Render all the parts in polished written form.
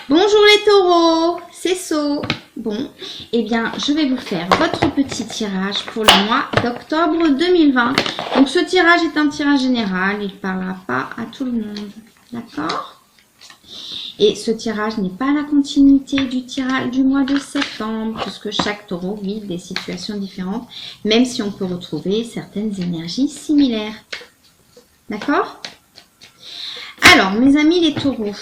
Bonjour les taureaux, c'est So. Bon, eh bien, je vais vous faire votre petit tirage pour le mois d'octobre 2020. Donc, ce tirage est un tirage général, il ne parlera pas à tout le monde, d'accord? Et ce tirage n'est pas la continuité du tirage du mois de septembre, puisque chaque taureau vit des situations différentes, même si on peut retrouver certaines énergies similaires. D'accord? Alors, mes amis les taureaux,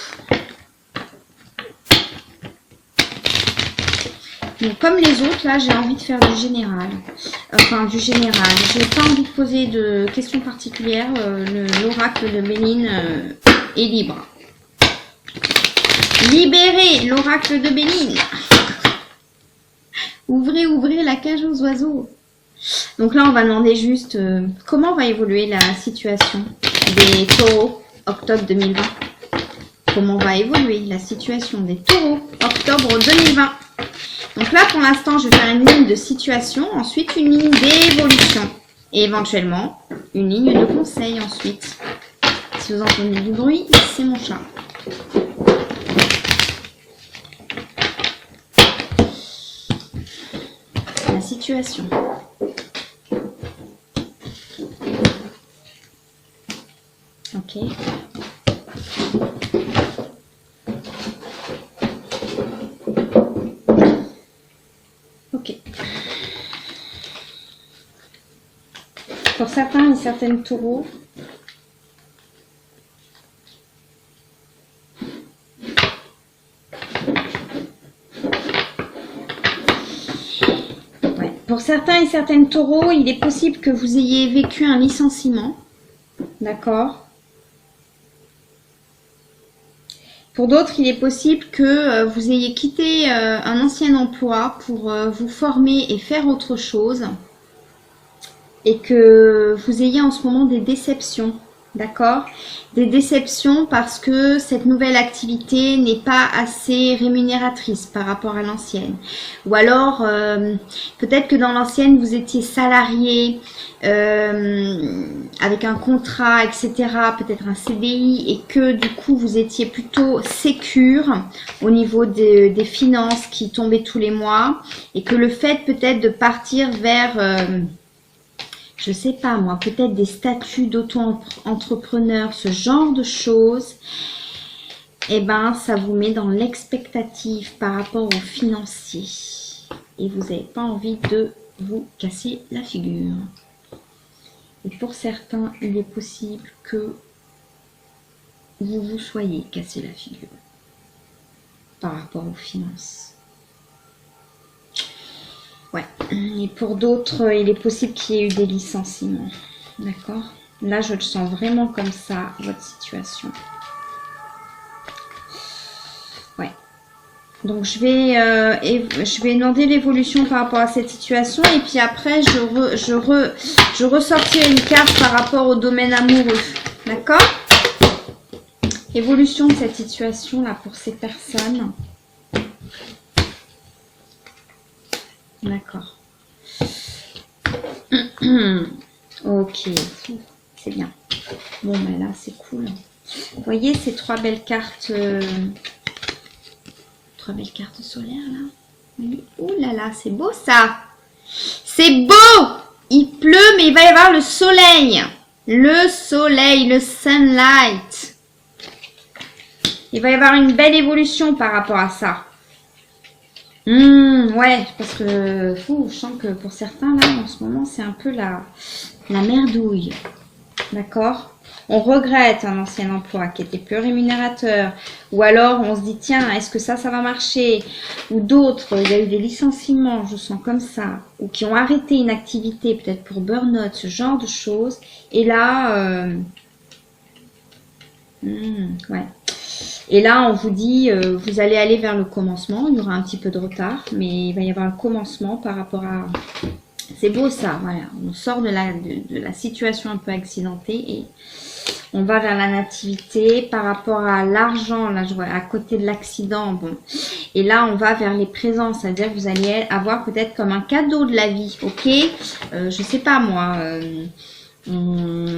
donc, comme les autres, là, j'ai envie de faire du général. Enfin, du général. Je n'ai pas envie de poser de questions particulières. L'oracle de Béline est libre. Libérez l'oracle de Béline. Ouvrez la cage aux oiseaux. Donc là, on va demander juste comment va évoluer la situation des taureaux octobre 2020. Comment va évoluer la situation des taureaux octobre 2020. Donc là, pour l'instant, je vais faire une ligne de situation, ensuite une ligne d'évolution et éventuellement une ligne de conseil ensuite. Si vous entendez du bruit, c'est mon chat. La situation. Ok. Pour certains et certaines taureaux, pour certains et certaines taureaux, il est possible que vous ayez vécu un licenciement, d'accord? Pour d'autres, il est possible que vous ayez quitté un ancien emploi pour vous former et faire autre chose. Et que vous ayez en ce moment des déceptions, d'accord? Des déceptions parce que cette nouvelle activité n'est pas assez rémunératrice par rapport à l'ancienne. Ou alors, peut-être que dans l'ancienne, vous étiez salarié avec un contrat, etc., peut-être un CDI, et que du coup, vous étiez plutôt sécure au niveau des finances qui tombaient tous les mois. Et que le fait peut-être de partir vers... je sais pas moi, peut-être des statuts d'auto-entrepreneur, ce genre de choses, eh ben, ça vous met dans l'expectative par rapport aux financiers. Et vous n'avez pas envie de vous casser la figure. Et pour certains, il est possible que vous vous soyez cassé la figure par rapport aux finances. Ouais, et pour d'autres, il est possible qu'il y ait eu des licenciements. D'accord? Là, je le sens vraiment comme ça, votre situation. Ouais. Donc, je vais demander l'évolution par rapport à cette situation. Et puis après, je ressortirai une carte par rapport au domaine amoureux. D'accord? Évolution de cette situation-là pour ces personnes. D'accord. Ok, c'est bien. Bon, ben là, c'est cool. Vous voyez ces trois belles cartes solaires, là? Oui. Ouh là là, c'est beau, ça. C'est beau. Il pleut, mais il va y avoir le soleil. Le soleil, le sunlight. Il va y avoir une belle évolution par rapport à ça. Ouais, parce que je sens que pour certains, là, en ce moment, c'est un peu la merdouille. D'accord? On regrette un ancien emploi qui était plus rémunérateur. Ou alors, on se dit, tiens, est-ce que ça va marcher? Ou d'autres, il y a eu des licenciements, je sens comme ça. Ou qui ont arrêté une activité, peut-être pour burn-out, ce genre de choses. Et là, ouais. Et là, on vous dit, vous allez aller vers le commencement. Il y aura un petit peu de retard, mais il va y avoir le commencement par rapport à... C'est beau ça, voilà. On sort de la situation un peu accidentée et on va vers la nativité. Par rapport à l'argent, là, je vois à côté de l'accident, bon. Et là, on va vers les présents, c'est-à-dire que vous allez avoir peut-être comme un cadeau de la vie, ok? Je sais pas moi...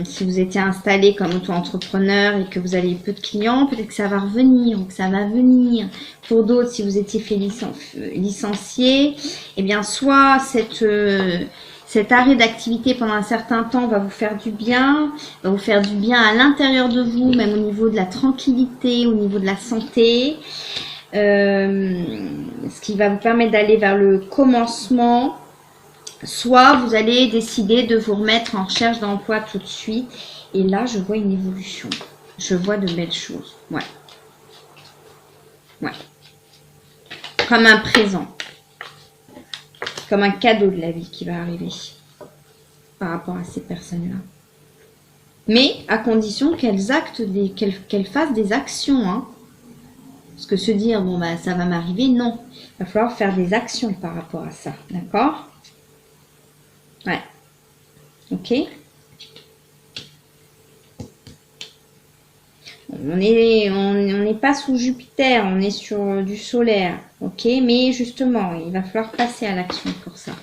Si vous étiez installé comme auto-entrepreneur et que vous avez eu peu de clients, peut-être que ça va revenir ou que ça va venir. Pour d'autres, si vous étiez fait licencier, eh bien, soit cet arrêt d'activité pendant un certain temps va vous faire du bien, à l'intérieur de vous, même au niveau de la tranquillité, au niveau de la santé, ce qui va vous permettre d'aller vers le commencement. Soit vous allez décider de vous remettre en recherche d'emploi tout de suite. Et là, je vois une évolution. Je vois de belles choses. Ouais. Ouais. Comme un présent. Comme un cadeau de la vie qui va arriver. Par rapport à ces personnes-là. Mais à condition qu'elles fassent des actions. Hein. Parce que se dire, bon, bah, ça va m'arriver, non. Il va falloir faire des actions par rapport à ça. D'accord ? Ouais. Ok. On n'est pas sous Jupiter, on est sur du solaire. Ok. Mais justement, il va falloir passer à l'action pour ça.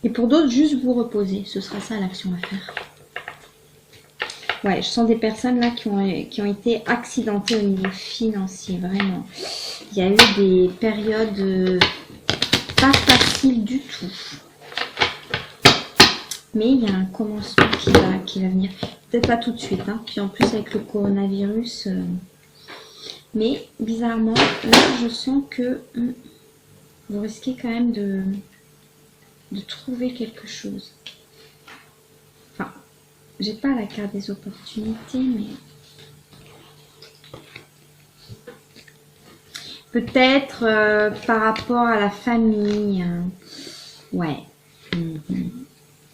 Et pour d'autres, juste vous reposer. Ce sera ça l'action à faire. Ouais, je sens des personnes là qui ont été accidentées au niveau financier. Vraiment. Il y a eu des périodes pas faciles du tout. Mais il y a un commencement qui va venir. Peut-être pas tout de suite. Hein. Puis en plus avec le coronavirus. Mais bizarrement, là je sens que vous risquez quand même de trouver quelque chose. Enfin, j'ai pas la carte des opportunités, mais peut-être par rapport à la famille. Ouais.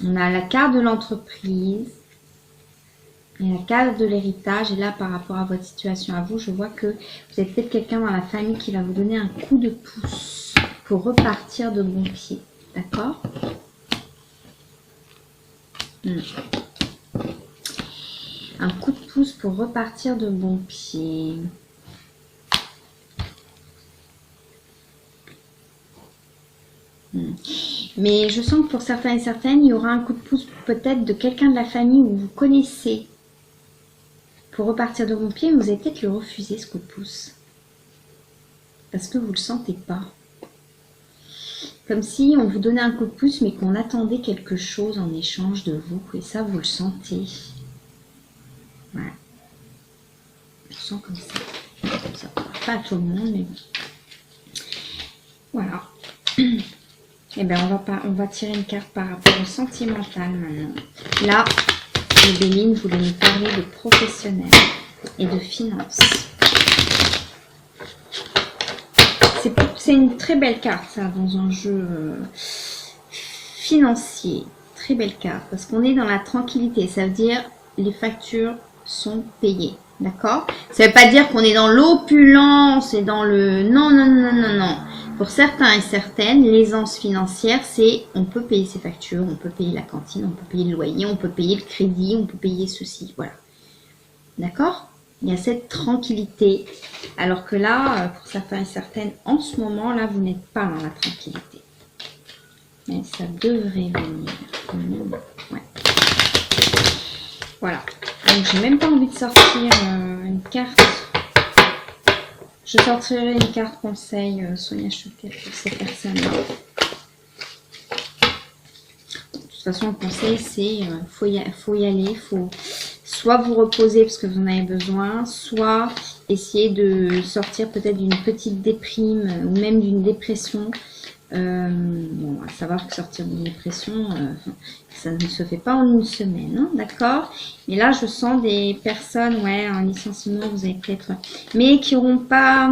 On a la carte de l'entreprise et la carte de l'héritage. Et là, par rapport à votre situation à vous, je vois que vous avez peut-être quelqu'un dans la famille qui va vous donner un coup de pouce pour repartir de bon pied. D'accord ? Un coup de pouce pour repartir de bon pied. Mais je sens que pour certains et certaines, il y aura un coup de pouce peut-être de quelqu'un de la famille où vous connaissez pour repartir de bon pied, mais vous allez peut-être le refuser, ce coup de pouce. Parce que vous ne le sentez pas. Comme si on vous donnait un coup de pouce, mais qu'on attendait quelque chose en échange de vous. Et ça, vous le sentez. Voilà. Je sens comme ça. Ça ne parle pas à tout le monde, mais bon. Voilà. Eh bien, on va tirer une carte par rapport au sentimental maintenant. Là, les Béline voulaient nous parler de professionnels et de finances. C'est une très belle carte, ça, dans un jeu financier. Très belle carte, parce qu'on est dans la tranquillité. Ça veut dire les factures sont payées. D'accord? Ça ne veut pas dire qu'on est dans l'opulence et dans le... Non, non, non, non, non. Pour certains et certaines, l'aisance financière, c'est on peut payer ses factures, on peut payer la cantine, on peut payer le loyer, on peut payer le crédit, on peut payer ceci. Voilà. D'accord? Il y a cette tranquillité. Alors que là, pour certains et certaines, en ce moment, là, vous n'êtes pas dans la tranquillité. Mais ça devrait venir. Ouais. Voilà. Donc, j'ai même pas envie de sortir une carte. Je sortirai une carte conseil Sonia Choquette pour ces personnes-là. De toute façon, le conseil, c'est faut y aller. Faut soit vous reposer parce que vous en avez besoin, soit essayer de sortir peut-être d'une petite déprime ou même d'une dépression. Bon, à savoir que sortir d'une dépression, ça ne se fait pas en une semaine, hein, d'accord? Mais là, je sens des personnes, ouais, un licenciement, vous avez peut-être... Mais qui n'auront pas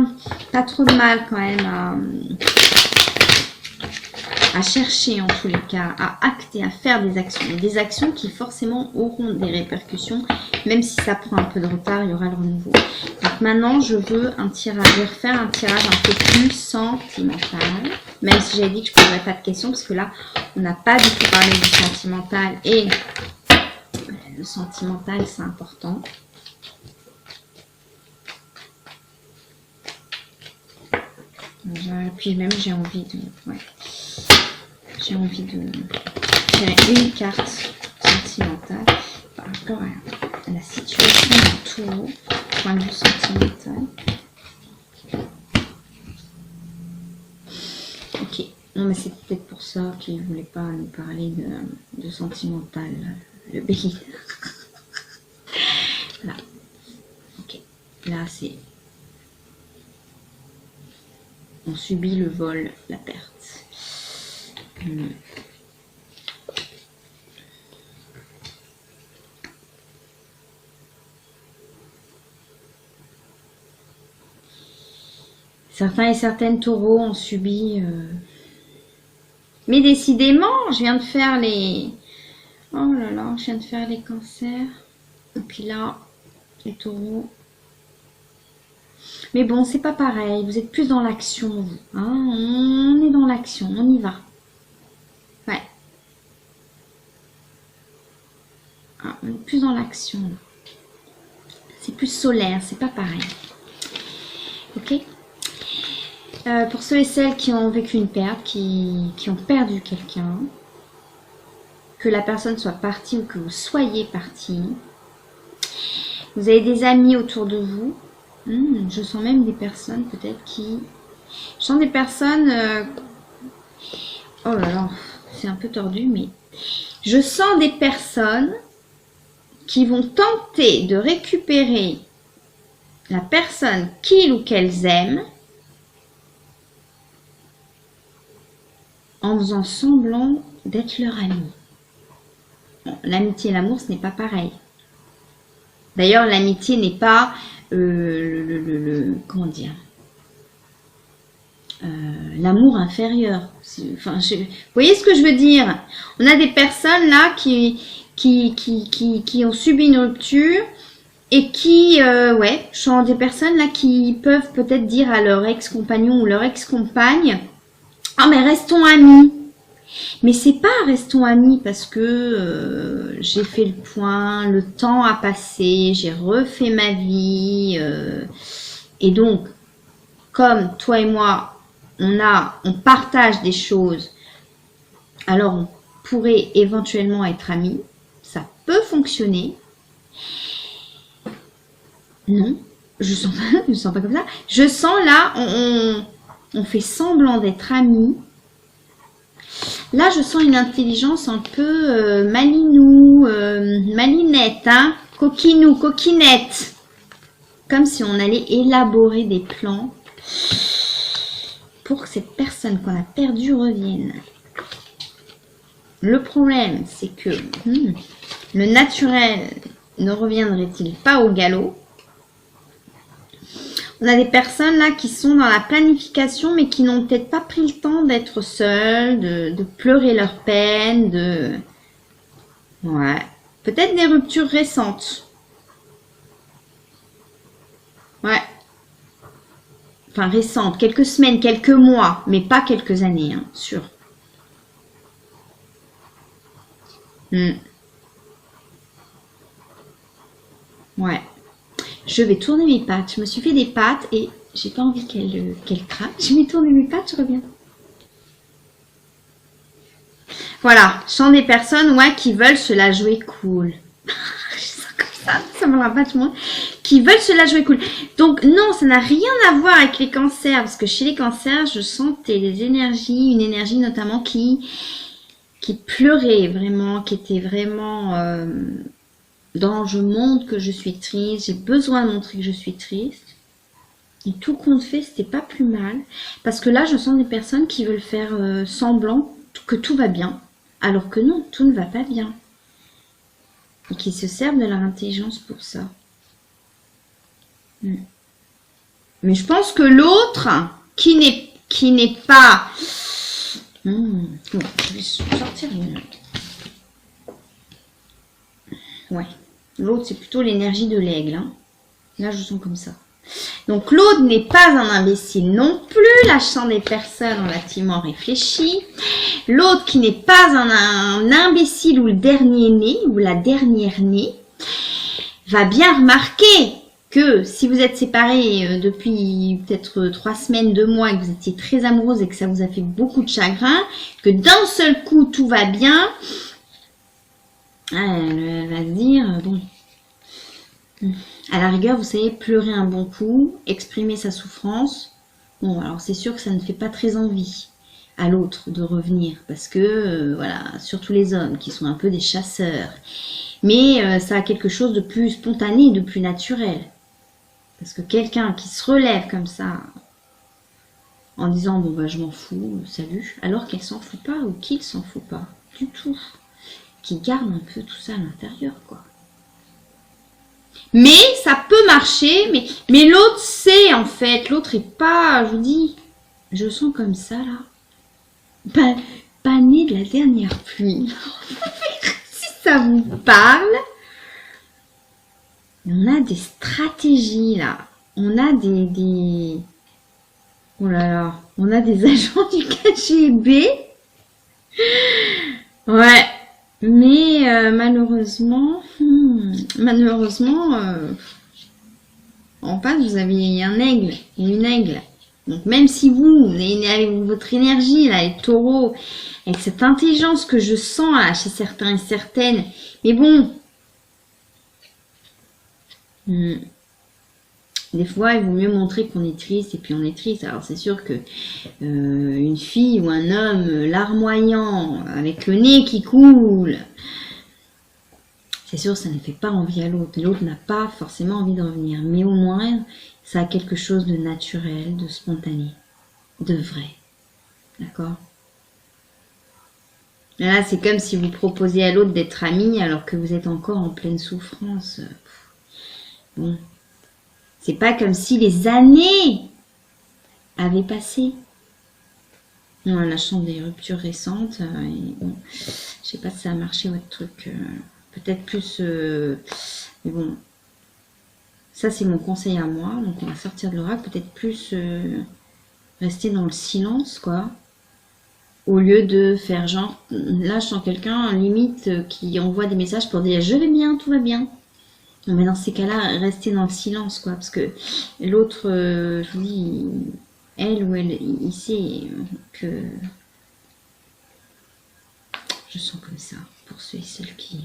trop de mal quand même à chercher en tous les cas, à acter, à faire des actions. Et des actions qui forcément auront des répercussions, même si ça prend un peu de retard, il y aura le renouveau. Donc maintenant, je veux un tirage, je vais refaire un tirage un peu plus sentimental. Même si j'ai dit que je ne poserai pas de questions, parce que là, on n'a pas du tout parlé du sentimental. Et le sentimental, c'est important. Puis même, j'ai envie de... Ouais. J'ai envie de tirer une carte sentimentale. sentimental par rapport à la situation du taureau, point de vue sentimental. Ok, non mais c'est peut-être pour ça qu'il ne voulait pas nous parler de sentimental, le bélier. Voilà, ok, là c'est... On subit le vol, la perte. Certains et certaines taureaux ont subi... Mais décidément, je viens de faire les... Oh là là, je viens de faire les cancers. Et puis là, les taureaux... Mais bon, c'est pas pareil. Vous êtes plus dans l'action, vous. Hein, on est dans l'action, on y va. Ouais. Ah, on est plus dans l'action. C'est plus solaire, c'est pas pareil. Ok. Pour ceux et celles qui ont vécu une perte, qui ont perdu quelqu'un, que la personne soit partie ou que vous soyez parti, vous avez des amis autour de vous. Je sens même des personnes peut-être qui... Je sens des personnes... Oh là là, c'est un peu tordu, mais... Je sens des personnes qui vont tenter de récupérer la personne qu'ils ou qu'elles aiment en faisant semblant d'être leur ami. Bon, l'amitié et l'amour, ce n'est pas pareil. D'ailleurs, l'amitié n'est pas... comment dire, l'amour inférieur. Enfin, vous voyez ce que je veux dire? On a des personnes là qui ont subi une rupture et qui, ouais, sont des personnes là qui peuvent peut-être dire à leur ex-compagnon ou leur ex-compagne, ah mais restons amis. Mais c'est pas restons amis parce que j'ai fait le point, le temps a passé, j'ai refait ma vie. Et donc, comme toi et moi, on partage des choses, alors on pourrait éventuellement être amis. Ça peut fonctionner. Non, je sens pas comme ça. Je sens là, on fait semblant d'être amis. Là, je sens une intelligence un peu malinou, malinette, hein, coquinou, coquinette. Comme si on allait élaborer des plans pour que cette personne qu'on a perdue revienne. Le problème, c'est que le naturel ne reviendrait-il pas au galop? On a des personnes là qui sont dans la planification mais qui n'ont peut-être pas pris le temps d'être seules, de pleurer leur peine, ouais, peut-être des ruptures récentes. Ouais. Enfin récentes, quelques semaines, quelques mois, mais pas quelques années, hein, sûr. Ouais. Je vais tourner mes pattes. Je me suis fait des pattes et j'ai pas envie qu'elle craque. Je vais tourner mes pattes, je reviens. Voilà, je sens des personnes ouais, qui veulent se la jouer cool. Je sens comme ça me rabat vachement. Qui veulent se la jouer cool. Donc non, ça n'a rien à voir avec les cancers. Parce que chez les cancers, je sentais des énergies, une énergie notamment qui pleurait vraiment, qui était vraiment... dans je montre que je suis triste, j'ai besoin de montrer que je suis triste. Et tout compte fait, c'était pas plus mal. Parce que là, je sens des personnes qui veulent faire semblant que tout va bien. Alors que non, tout ne va pas bien. Et qui se servent de leur intelligence pour ça. Mais je pense que l'autre, qui n'est pas... Bon, je vais sortir une... Ouais. L'autre, c'est plutôt l'énergie de l'aigle. Hein. Là, je sens comme ça. Donc, l'autre n'est pas un imbécile non plus. Là, je sens des personnes relativement réfléchies. L'autre qui n'est pas un imbécile ou le dernier né ou la dernière née va bien remarquer que si vous êtes séparés depuis peut-être 3 semaines, 2 mois et que vous étiez très amoureuse et que ça vous a fait beaucoup de chagrin, que d'un seul coup, tout va bien... Elle va se dire, bon, à la rigueur, vous savez, pleurer un bon coup, exprimer sa souffrance. Bon, alors c'est sûr que ça ne fait pas très envie à l'autre de revenir, parce que, voilà, surtout les hommes qui sont un peu des chasseurs. Mais ça a quelque chose de plus spontané, de plus naturel. Parce que quelqu'un qui se relève comme ça, en disant, bon bah je m'en fous, salut, alors qu'elle s'en fout pas, ou qu'il s'en fout pas, du tout. Qui garde un peu tout ça à l'intérieur, quoi. Mais ça peut marcher, mais l'autre sait en fait, l'autre est pas, je vous dis, je sens comme ça là, pas né de la dernière pluie. Si ça vous parle, on a des stratégies là, on a des oh là là, on a des agents du KGB, ouais. Mais malheureusement, en face, vous avez un aigle et une aigle. Donc même si vous avez avec votre énergie, là, les taureaux, avec cette intelligence que je sens là, chez certains et certaines, mais bon, des fois, il vaut mieux montrer qu'on est triste et puis on est triste. Alors c'est sûr que une fille ou un homme larmoyant, avec le nez qui coule, c'est sûr, ça ne fait pas envie à l'autre. L'autre n'a pas forcément envie de revenir. Mais au moins, ça a quelque chose de naturel, de spontané, de vrai. D'accord? Là, c'est comme si vous proposiez à l'autre d'être ami alors que vous êtes encore en pleine souffrance. Bon. C'est pas comme si les années avaient passé. Non, la chance des ruptures récentes. Bon, je sais pas si ça a marché votre truc. Peut-être plus... mais bon, ça c'est mon conseil à moi. Donc on va sortir de l'oracle. Peut-être plus rester dans le silence, quoi. Au lieu de faire genre... Là, je sens quelqu'un, limite, qui envoie des messages pour dire « Je vais bien, tout va bien ». Mais dans ces cas-là, restez dans le silence, quoi. Parce que l'autre, je vous dis, elle ou elle, il sait que... Je sens comme ça, pour ceux et celles qui...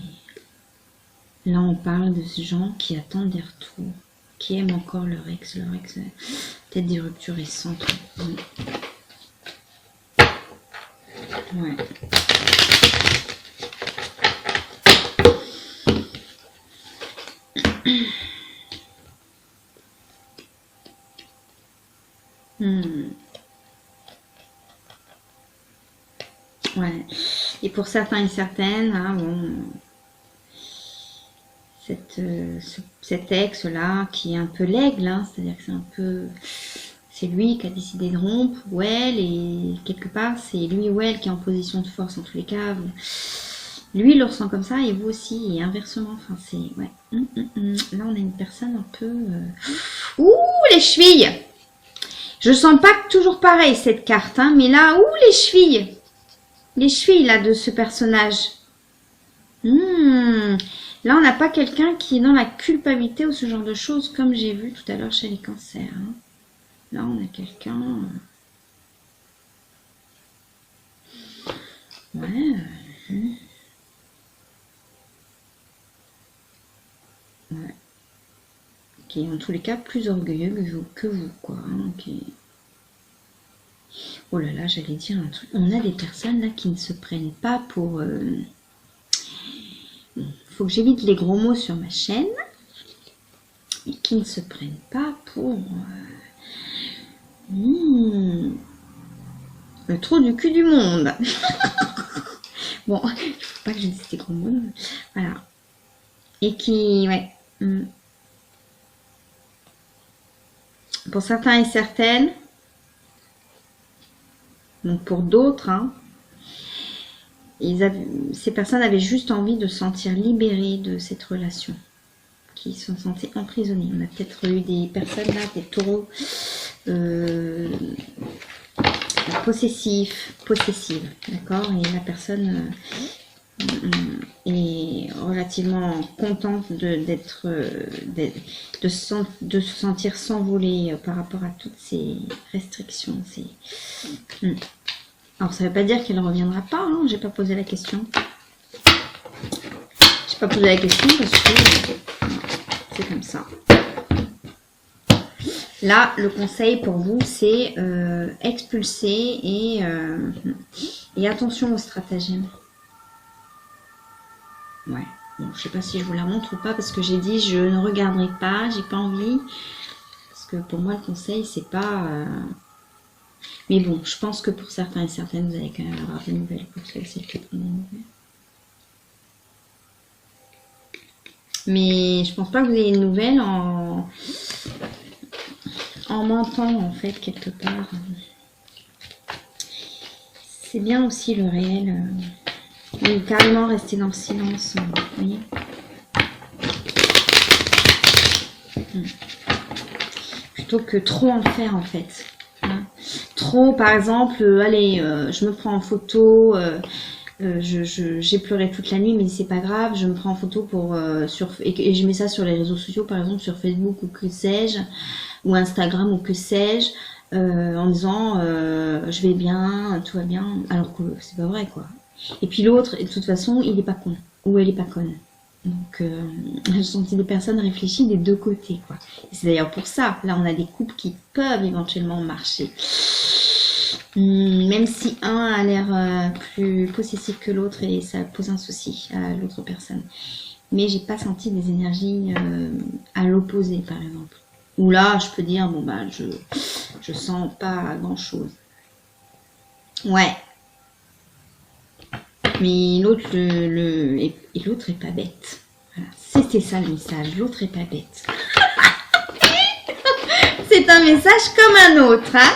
Là, on parle de ces gens qui attendent des retours, qui aiment encore leur ex, peut-être des ruptures récentes. Ouais. Ouais. Et pour certains et certaines, hein, bon, cet ex-là, qui est un peu l'aigle, hein, c'est-à-dire que c'est un peu... C'est lui qui a décidé de rompre, ou elle, et quelque part, c'est lui ou elle qui est en position de force, en tous les cas. Lui, il le ressent comme ça, et vous aussi, et inversement. Enfin, c'est... Ouais. Là, on a une personne un peu... Ouh, les chevilles! Je sens pas toujours pareil, cette carte, hein, mais là, ouh, les chevilles! Les chevilles, là, de ce personnage. Là, on n'a pas quelqu'un qui est dans la culpabilité ou ce genre de choses, comme j'ai vu tout à l'heure chez les cancers. Hein. Là, on a quelqu'un... Ouais. Ouais. Qui est en tous les cas plus orgueilleux que vous, quoi. Hein, qui... Oh là là, j'allais dire un truc. On a des personnes là qui ne se prennent pas pour... Faut que j'évite les gros mots sur ma chaîne. Et qui ne se prennent pas pour... le trou du cul du monde. Bon, il ne faut pas que je dise ces gros mots. Voilà. Et qui... Ouais. Pour certains et certaines... Donc pour d'autres, hein, ces personnes avaient juste envie de se sentir libérées de cette relation, qui se sentaient emprisonnées. On a peut-être eu des personnes là, des taureaux possessives, d'accord. Et la personne est relativement contente de se sentir s'envoler par rapport à toutes ces restrictions. Alors ça ne veut pas dire qu'elle ne reviendra pas, hein, j'ai pas posé la question. Pas poser la question parce que c'est comme ça. Là, le conseil pour vous, c'est expulser et attention aux stratagèmes. Ouais. Bon, je sais pas si je vous la montre ou pas parce que j'ai dit je ne regarderai pas, j'ai pas envie. Parce que pour moi, le conseil, c'est pas... Mais bon, je pense que pour certains et certaines, vous allez quand même avoir des nouvelles. Pour celles qui prennent des nouvelles. Mais je pense pas que vous ayez une nouvelle en mentant en fait quelque part. C'est bien aussi le réel. Mais carrément rester dans le silence. Vous voyez, plutôt que trop en faire en fait. Hein. Trop par exemple, allez, je me prends en photo. J'ai pleuré toute la nuit, mais c'est pas grave, je me prends en photo pour et je mets ça sur les réseaux sociaux, par exemple sur Facebook ou que sais-je, ou Instagram ou que sais-je, en disant je vais bien, tout va bien, alors que c'est pas vrai quoi. Et puis l'autre, de toute façon, il est pas con ou elle est pas conne. Donc je sens des personnes réfléchies des deux côtés quoi. Et c'est d'ailleurs pour ça, là on a des couples qui peuvent éventuellement marcher. Même si un a l'air plus possessif que l'autre et ça pose un souci à l'autre personne. Mais j'ai pas senti des énergies à l'opposé par exemple. Ou là je peux dire bon bah je sens pas grand chose. Ouais. Mais l'autre l'autre est pas bête. Voilà. C'était ça le message, l'autre est pas bête. C'est un message comme un autre, hein.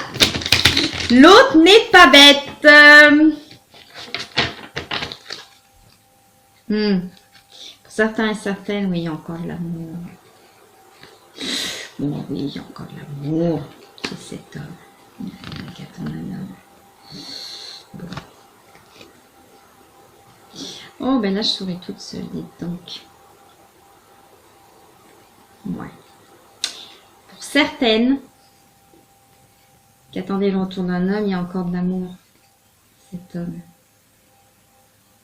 L'autre n'est pas bête. Pour certains et certaines, oui, il y a encore de l'amour. Bon, oui, il y a encore de l'amour. C'est cet homme. Qui attend un homme. Bon. Oh, ben là, je serai toute seule, dites donc. Ouais. Pour certaines qui attendaient le retour d'un homme, il y a encore de l'amour. Cet homme.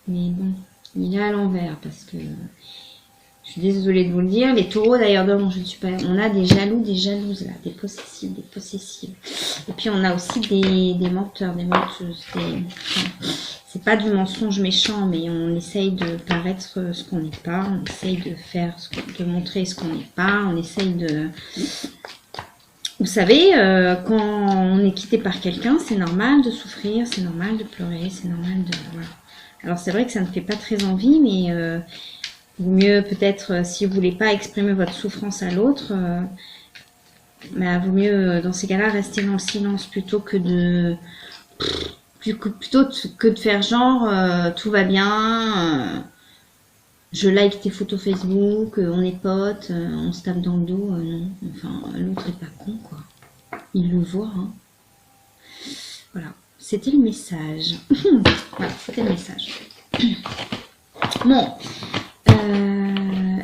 Mais bon, il est à l'envers parce que je suis désolée de vous le dire. Les taureaux d'ailleurs, je ne suis pas. On a des jaloux, des jalouses là, des possessifs, des possessives. Et puis on a aussi des menteurs, des menteuses. C'est pas du mensonge méchant, mais on essaye de paraître ce qu'on n'est pas. On essaye de faire, de montrer ce qu'on n'est pas. On essaye de. Vous savez, quand on est quitté par quelqu'un, c'est normal de souffrir, c'est normal de pleurer, c'est normal de. Voilà. Alors c'est vrai que ça ne fait pas très envie, mais vaut mieux peut-être, si vous voulez pas exprimer votre souffrance à l'autre, bah, vaut mieux dans ces cas-là rester dans le silence plutôt que de faire genre tout va bien, je like tes photos Facebook, on est potes, on se tape dans le dos, non, enfin l'autre est pas con quoi, il le voit, hein. Voilà. C'était le message. Voilà, c'était le message. Bon.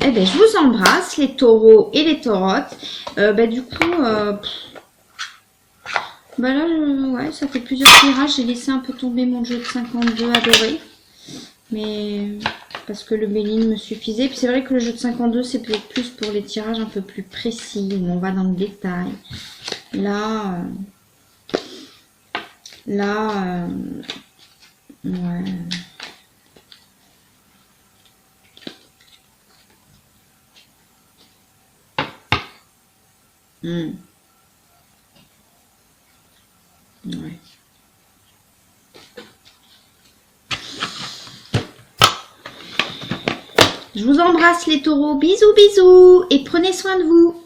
Eh ben, je vous embrasse, les taureaux et les taurotes. Du coup, là, ouais, ça fait plusieurs tirages. J'ai laissé un peu tomber mon jeu de 52 adoré. Mais parce que le Béline me suffisait. Puis c'est vrai que le jeu de 52, c'est peut-être plus pour les tirages un peu plus précis, où on va dans le détail. Là... ouais. Ouais. Je vous embrasse les taureaux. Bisous, bisous. Et prenez soin de vous.